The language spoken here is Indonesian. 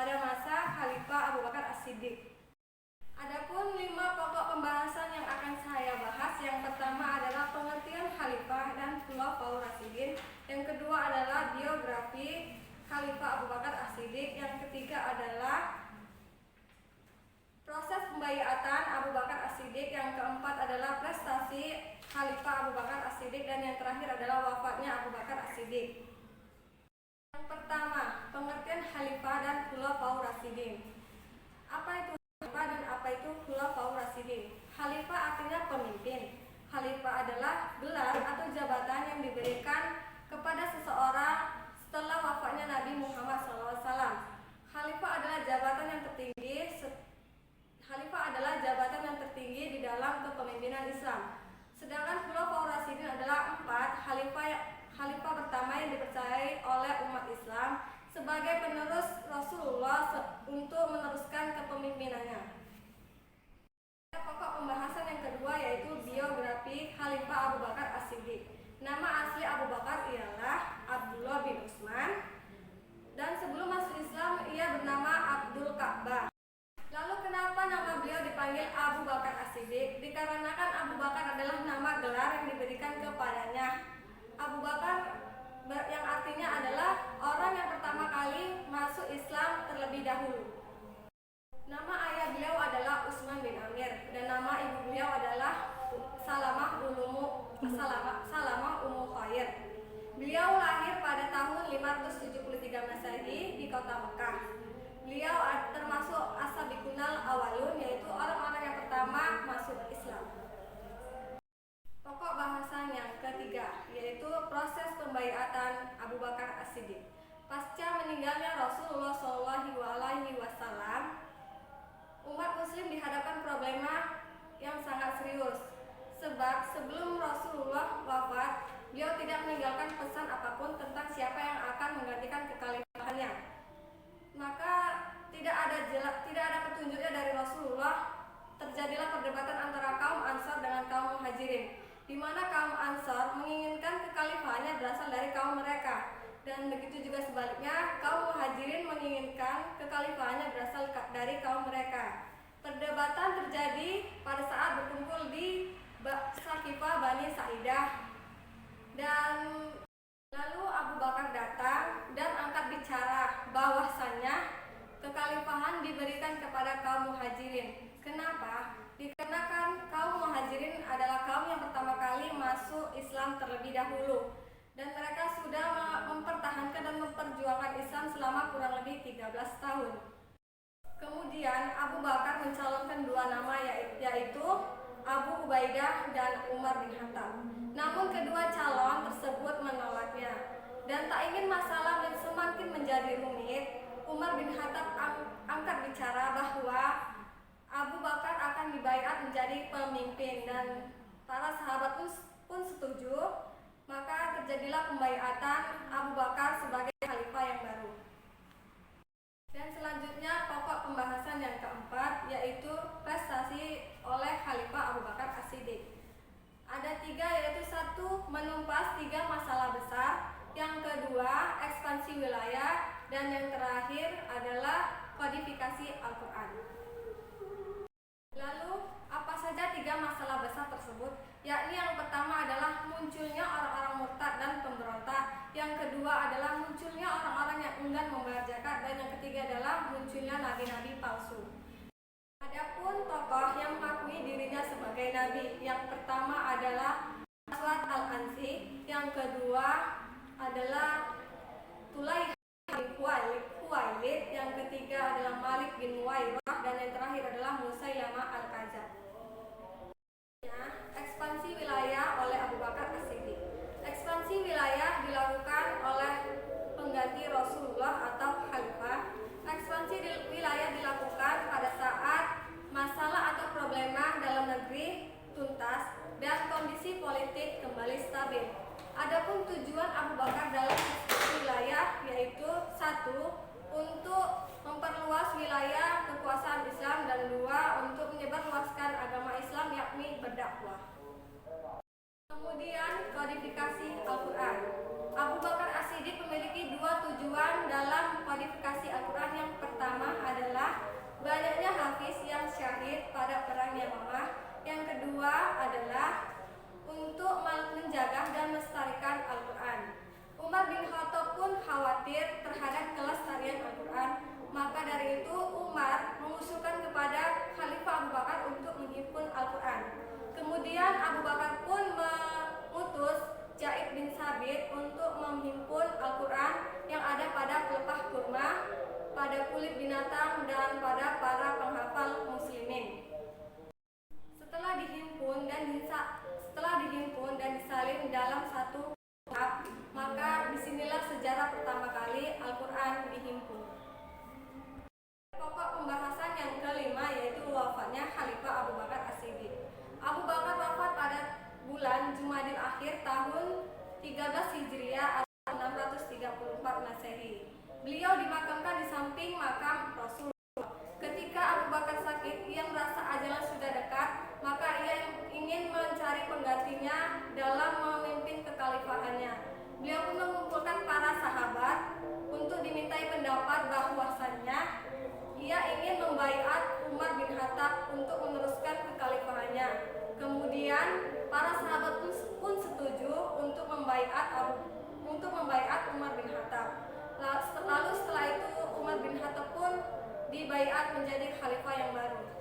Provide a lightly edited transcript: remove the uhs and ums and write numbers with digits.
pada masa Khalifah Abu Bakar As-Siddiq. Adapun 5 pokok pembahasan yang akan saya bahas. Yang pertama adalah pengertian Khalifah dan Khulafaur Rasyidin. Yang kedua adalah biografi Khalifah Abu Bakar As-Siddiq. Yang ketiga adalah proses pembaiatan Abu Bakar As-Siddiq. Yang keempat adalah prestasi Khalifah Abu Bakar As-Siddiq. Dan yang terakhir adalah wafatnya Abu Bakar As-Siddiq. Yang pertama, pengertian Khalifah dan Khulafaur Rasyidin. Apa itu Khalifah dan apa itu Khulafaur Rasyidin? Khalifah artinya pemimpin. Khalifah adalah gelar atau jabatan yang diberikan kepada seseorang setelah wafatnya Nabi Muhammad SAW. Khalifah adalah jabatan yang tertinggi di dalam kepemimpinan Islam. Sedangkan Khulafaur Rasyidin adalah 4 khalifah pertama yang dipercayai oleh umat Islam sebagai penerus Rasulullah untuk meneruskan kepemimpinannya. Pokok pembahasan yang kedua yaitu biografi Khalifah Abu Bakar As-Siddiq. Nama asli Abu Bakar ialah Abdullah bin Utsman, dan sebelum masuk Islam ia bernama Abdul Ka'bah. Lalu kenapa nama beliau dipanggil Abu Bakar As-Siddiq? Dikarenakan Abu Bakar adalah nama gelar yang diberikan kepadanya. Abu Bakar yang artinya adalah orang yang pertama kali masuk Islam terlebih dahulu. Nama ayah beliau adalah Utsman bin Amir dan nama ibu beliau adalah Salamah Ummu Khair. Beliau lahir pada tahun 573 Masehi di kota Mekah. Beliau termasuk as-sabiqunal awalun, yaitu orang-orang yang pertama masuk Islam. Pokok bahasan yang ketiga yaitu proses pembaiatan Abu Bakar As-Siddiq. Pasca meninggalnya Rasulullah SAW, umat muslim dihadapkan problema yang sangat serius. Sebab sebelum Rasulullah wafat, beliau tidak meninggalkan pesan apapun tentang siapa yang akan menggantikan kekhalifahannya. Maka tidak ada petunjuknya dari Rasulullah. Terjadilah perdebatan antara kaum Ansar dengan kaum Muhajirin, di mana kaum Ansar menginginkan kekhalifahannya berasal dari kaum mereka, dan begitu juga sebaliknya kaum Muhajirin menginginkan kekhalifahannya berasal dari kaum mereka. Perdebatan terjadi pada saat berkumpul di Saqifah Bani Sa'idah, dan lalu Abu Bakar datang dan angkat bicara bahwasannya kekhalifahan diberikan kepada kaum Muhajirin. Kenapa? Dikarenakan kaum Muhajirin adalah kaum yang pertama kali masuk Islam terlebih dahulu, dan mereka sudah mempertahankan dan memperjuangkan Islam selama kurang lebih 13 tahun. Kemudian Abu Bakar mencalonkan 2 nama yaitu Abu Ubaidah dan Umar bin Khattab. Namun kedua calon tersebut menolaknya, dan tak ingin masalah semakin menjadi rumit, Umar bin Khattab angkat bicara bahwa Abu Bakar akan dibaiat menjadi pemimpin, dan para sahabat pun setuju. Maka terjadilah pembaiatan Abu Bakar sebagai khalifah yang baru. Dan selanjutnya pokok pembahasan yang keempat yaitu prestasi oleh Khalifah Abu Bakar As-Siddiq. Ada 3, yaitu 1. Menumpas 3 masalah besar. Yang kedua, ekspansi wilayah. Dan yang terakhir adalah kodifikasi Al-Quran. Lalu, apa saja 3 masalah besar tersebut? Yakni yang pertama adalah munculnya orang-orang murtad dan pemberontak. Yang kedua adalah munculnya orang-orang yang enggan membayar zakat. Dan yang ketiga adalah munculnya nabi-nabi palsu. Adapun tokoh yang mengakui dirinya sebagai nabi, yang pertama adalah Aswad Al-Ansi, yang kedua adalah Tulaih bin Khuwailid, yang ketiga adalah Malik bin Muwairah, dan yang terakhir adalah Musailamah Al-Kadzab. Ekspansi wilayah oleh Abu Bakar As-Siddiq. Ekspansi wilayah dilakukan oleh pengganti Rasulullah atau khalifah. Ekspansi wilayah dilakukan pada saat masalah atau problema dalam negeri tuntas dan kondisi politik kembali stabil. Adapun tujuan Abu Bakar dalam ekspansi wilayah yaitu 1. Untuk memperluas wilayah kekuasaan Islam, dan 2. Untuk menyebarluaskan agama Islam yakni berdakwah. Kemudian kodifikasi Al-Quran. Abu Bakar As-Siddiq memiliki 2 tujuan dalam kodifikasi Al-Quran. Yang pertama untuk menghimpun Al-Quran yang ada pada pelepah kurma, pada kulit binatang, dan pada para penghafal muslimin. Setelah dihimpun dan disalin dalam satu kitab, maka disinilah sejarah pertama kali Al-Quran dihimpun. Pokok pembahasan yang kelima yaitu wafatnya Khalifah Abu Bakar As-Siddiq. Abu Bakar wafat pada bulan Jumadil Akhir tahun 13 Hijriah atau 634 Masehi. Beliau dimakamkan di samping makam Rasul. Ketika Abu Bakar sakit, ia merasa ajalnya sudah dekat, maka ia ingin mencari penggantinya dalam memimpin kekhalifahannya. Beliau pun mengumpulkan para sahabat untuk dimintai pendapat bahwasannya ia ingin membaiat Umar bin Khattab untuk meneruskan kekhalifahannya. Kemudian para sahabat pun setuju untuk membaiat Umar bin Khattab. Lalu setelah itu Umar bin Khattab pun dibaiat menjadi khalifah yang baru.